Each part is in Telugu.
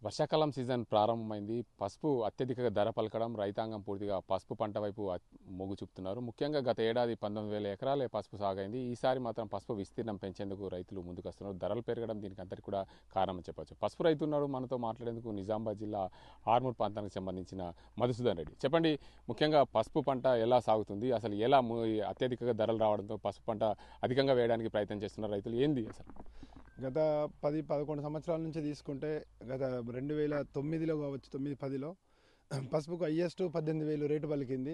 వర్షాకాలం సీజన్ ప్రారంభమైంది. పసుపు అత్యధిక ధర పలకడం, రైతాంగం పూర్తిగా పసుపు పంట వైపు మొగ్గు చూపుతున్నారు. ముఖ్యంగా గత ఏడాది 19,000 ఎకరాలే పసుపు సాగైంది. ఈసారి మాత్రం పసుపు విస్తీర్ణం పెంచేందుకు రైతులు ముందుకొస్తున్నారు. ధరలు పెరగడం దీనికి అంతటి కూడా కారణం చెప్పొచ్చు. పసుపు రైతున్నాడు మనతో మాట్లాడేందుకు నిజామాబాద్ జిల్లా ఆర్మూర్ ప్రాంతానికి సంబంధించిన మధుసూదన్ రెడ్డి. చెప్పండి, ముఖ్యంగా పసుపు పంట ఎలా సాగుతుంది, అసలు ఎలా అత్యధికంగా ధరలు రావడంతో పసుపు పంట అధికంగా వేయడానికి ప్రయత్నం చేస్తున్నారు రైతులు, ఏంది అసలు? గత 10-11 సంవత్సరాల నుంచి తీసుకుంటే గత 2009లో కావచ్చు, 9-10లో పసుపుకు హైయెస్ట్ 18,000 రేటు పలికింది.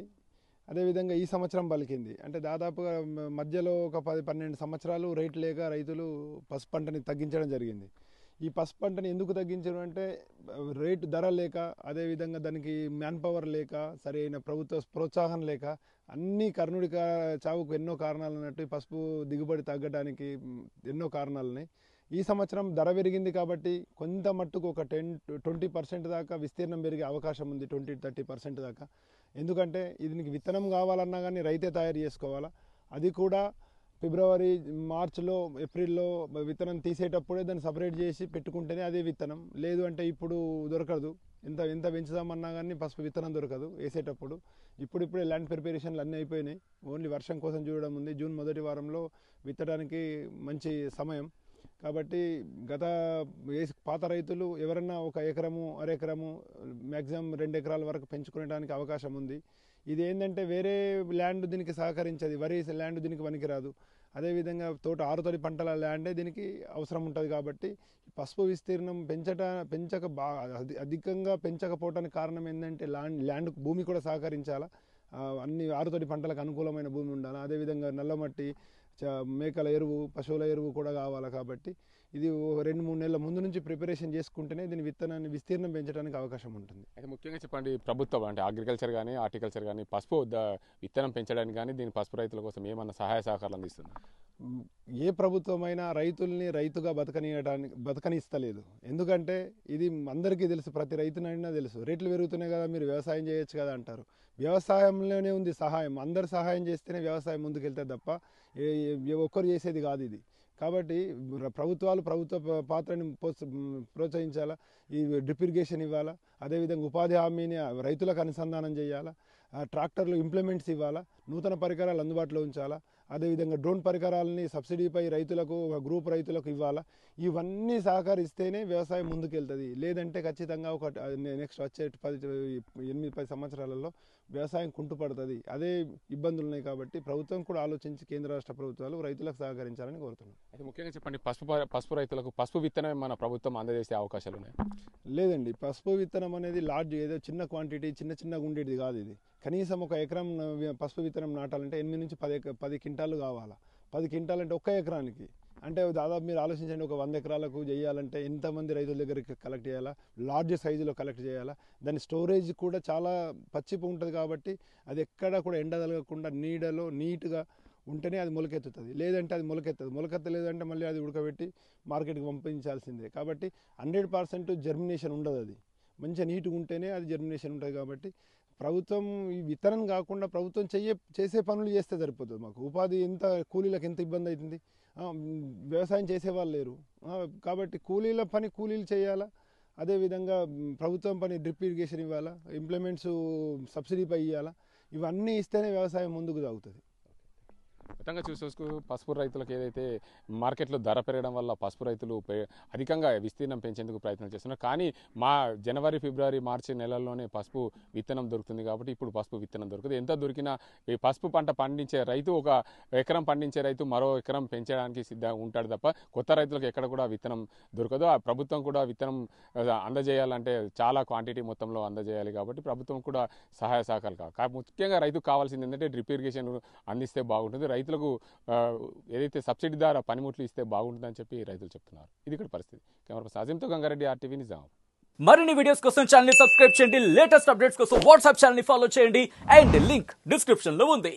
అదేవిధంగా ఈ సంవత్సరం పలికింది. అంటే దాదాపుగా మధ్యలో ఒక 10-12 సంవత్సరాలు రేటు లేక రైతులు పసుపు పంటని తగ్గించడం జరిగింది. ఈ పసుపు పంటని ఎందుకు తగ్గించడం అంటే రేటు ధర లేక, అదేవిధంగా దానికి మ్యాన్ పవర్ లేక, సరైన ప్రభుత్వ ప్రోత్సాహం లేక, అన్ని కర్ణుడి చావుకు ఎన్నో కారణాలు అన్నట్టు ఈ పసుపు దిగుబడి తగ్గడానికి ఎన్నో కారణాలని. ఈ సంవత్సరం ధర పెరిగింది కాబట్టి కొంత మట్టుకు ఒక 10-20% దాకా విస్తీర్ణం పెరిగే అవకాశం ఉంది, 20-30% దాకా. ఎందుకంటే దీనికి విత్తనం కావాలన్నా కానీ రైతే తయారు చేసుకోవాలా. అది కూడా ఫిబ్రవరి, మార్చిలో, ఏప్రిల్లో విత్తనం తీసేటప్పుడే దాన్ని సపరేట్ చేసి పెట్టుకుంటేనే అదే విత్తనం. లేదు అంటే ఇప్పుడు దొరకదు. ఎంత పెంచుదామన్నా కానీ పసుపు విత్తనం దొరకదు వేసేటప్పుడు. ఇప్పుడిప్పుడే ల్యాండ్ ప్రిపరేషన్లు అన్నీ అయిపోయినాయి. ఓన్లీ వర్షం కోసం చూడడం ఉంది. జూన్ మొదటి వారంలో విత్తడానికి మంచి సమయం. కాబట్టి పాత రైతులు ఎవరన్నా 1 ఎకరము, అరెకరము, మ్యాక్సిమం 2 ఎకరాల వరకు పెంచుకునేడానికి అవకాశం ఉంది. ఇది ఏంటంటే వేరే ల్యాండ్ దీనికి సహకరించదు, వరి ల్యాండ్ దీనికి పనికిరాదు. అదేవిధంగా ఆరుతడి పంటల ల్యాండే దీనికి అవసరం ఉంటుంది. కాబట్టి పసుపు విస్తీర్ణం అధికంగా పెంచకపోవడానికి కారణం ఏంటంటే ల్యాండ్ భూమి కూడా సహకరించాలా. అన్ని ఆరుతడి పంటలకు అనుకూలమైన భూమి ఉండాలి. అదేవిధంగా నల్లమట్టి, మేకల ఎరువు, పశువుల ఎరువు కూడా కావాలి. కాబట్టి ఇది 2-3 నెలల ముందు నుంచి ప్రిపరేషన్ చేసుకుంటేనే దీని విత్తనాన్ని విస్తీర్ణం పెంచడానికి అవకాశం ఉంటుంది. అయితే ముఖ్యంగా చెప్పండి, ప్రభుత్వం అంటే అగ్రికల్చర్ కానీ, హార్టికల్చర్ కానీ పసుపు విత్తనం పెంచడానికి కానీ దీని పసుపు రైతుల కోసం ఏమన్నా సహాయ సహకారాలు అందిస్తుంది? ఏ ప్రభుత్వమైనా రైతుల్ని రైతుగా బతకనిస్తలేదు. ఎందుకంటే ఇది అందరికీ తెలుసు, ప్రతి రైతునైనా తెలుసు. రేట్లు పెరుగుతున్నాయి కదా, మీరు వ్యవసాయం చేయొచ్చు కదా అంటారు. వ్యవసాయంలోనే ఉంది సహాయం. అందరు సహాయం చేస్తేనే వ్యవసాయం ముందుకెళ్తుంది తప్ప ఒక్కరు చేసేది కాదు ఇది. కాబట్టి ప్రభుత్వ పాత్రని ప్రోత్సహించాలా. ఈ డ్రిప్ ఇరిగేషన్ ఇవ్వాలా. అదేవిధంగా ఉపాధి హామీని రైతులకు అనుసంధానం చేయాలా. ట్రాక్టర్లు ఇంప్లిమెంట్స్ ఇవ్వాలా. నూతన పరికరాలు అందుబాటులో ఉంచాలా. అదేవిధంగా డ్రోన్ పరికరాలని సబ్సిడీపై రైతులకు, ఒక గ్రూప్ రైతులకు ఇవ్వాలా. ఇవన్నీ సహకరిస్తేనే వ్యవసాయం ముందుకెళ్తుంది. లేదంటే ఖచ్చితంగా నెక్స్ట్ వచ్చే 8-10 సంవత్సరాలలో వ్యవసాయం కుంటుపడుతుంది. అదే ఇబ్బందులు ఉన్నాయి. కాబట్టి ప్రభుత్వం కూడా ఆలోచించి కేంద్ర రాష్ట్ర ప్రభుత్వాలు రైతులకు సహకరించాలని కోరుతున్నాం. అయితే ముఖ్యంగా చెప్పండి, పసుపు రైతులకు పసుపు విత్తనం మన ప్రభుత్వం అందజేసే అవకాశాలు ఉన్నాయి? లేదండి, పసుపు విత్తనం అనేది లార్జ్, ఏదో చిన్న క్వాంటిటీ చిన్నగా ఉండేది కాదు. ఇది కనీసం 1 ఎకరం పసుపు విత్తనం నాటాలంటే 8 నుంచి 10 క్వింటాలు కావాలా. 10 క్వింటాలు అంటే 1 ఎకరానికి. అంటే దాదాపు మీరు ఆలోచించండి, ఒక 100 ఎకరాలకు చేయాలంటే ఎంతమంది రైతుల దగ్గరికి కలెక్ట్ చేయాలా, లార్జ్ సైజులో కలెక్ట్ చేయాలా. దాని స్టోరేజ్ కూడా చాలా పచ్చిపు ఉంటుంది. కాబట్టి అది ఎక్కడ కూడా ఎండ తగలకుండా నీడలో నీట్గా ఉంటేనే అది మొలకెత్తుతుంది. లేదంటే అది మొలకెత్తలేదంటే మళ్ళీ అది ఉడకబెట్టి మార్కెట్కి పంపించాల్సిందే. కాబట్టి 100% జర్మినేషన్ ఉండదు. అది మంచిగా నీట్గా ఉంటేనే అది జర్మినేషన్ ఉంటుంది. కాబట్టి ప్రభుత్వం ఈ విత్తనం కాకుండా ప్రభుత్వం చేసే పనులు చేస్తే సరిపోతుంది. మాకు ఉపాధి కూలీలకు ఎంత ఇబ్బంది అవుతుంది. వ్యవసాయం చేసేవాళ్ళు లేరు. కాబట్టి కూలీలు చేయాలా. అదేవిధంగా ప్రభుత్వం పని డ్రిప్ ఇరిగేషన్ ఇవ్వాలా, ఇంప్లిమెంట్స్ సబ్సిడీపై ఇవ్వాలా. ఇవన్నీ ఇస్తేనే వ్యవసాయం ముందుకు సాగుతుంది. మొత్తంగా చూసుకో, పసుపు రైతులకు ఏదైతే మార్కెట్లో ధర పెరగడం వల్ల పసుపు రైతులు అధికంగా విస్తీర్ణం పెంచేందుకు ప్రయత్నం చేస్తున్నారు. కానీ జనవరి, ఫిబ్రవరి, మార్చి నెలల్లోనే పసుపు విత్తనం దొరుకుతుంది. కాబట్టి ఇప్పుడు పసుపు విత్తనం దొరుకుతుంది. ఎంత దొరికినా ఈ పసుపు పంట పండించే రైతు, 1 ఎకరం పండించే రైతు మరో ఎకరం పెంచడానికి సిద్ధంగా ఉంటాడు తప్ప కొత్త రైతులకు ఎక్కడ కూడా విత్తనం దొరకదు. ఆ ప్రభుత్వం కూడా విత్తనం అందజేయాలంటే చాలా క్వాంటిటీ మొత్తంలో అందజేయాలి. కాబట్టి ప్రభుత్వం కూడా సహాయ సహకారాలు కావాలి. ముఖ్యంగా రైతుకు కావాల్సింది ఏంటంటే డ్రిప్ ఇరిగేషన్ అందిస్తే బాగుంటుంది. రైతులకు ఏదైతే సబ్సిడీ ద్వారా పనిముట్లు ఇస్తే బాగుంటుందని చెప్పి రైతులు చెప్తున్నారు. ఇది ఇక్కడ పరిస్థితి. కెమెరా పర్సన్ అజీంతో గంగారెడ్డి, RTV నిజామాబాద్. మరిన్ని వీడియోస్ కోసం ఛానల్ ని సబ్స్క్రైబ్ చేయండి. లేటెస్ట్ అప్డేట్స్ కోసం వాట్సాప్ ఛానల్ ని ఫాలో చేయండి. అండ్ లింక్ డిస్క్రిప్షన్ లో ఉంది.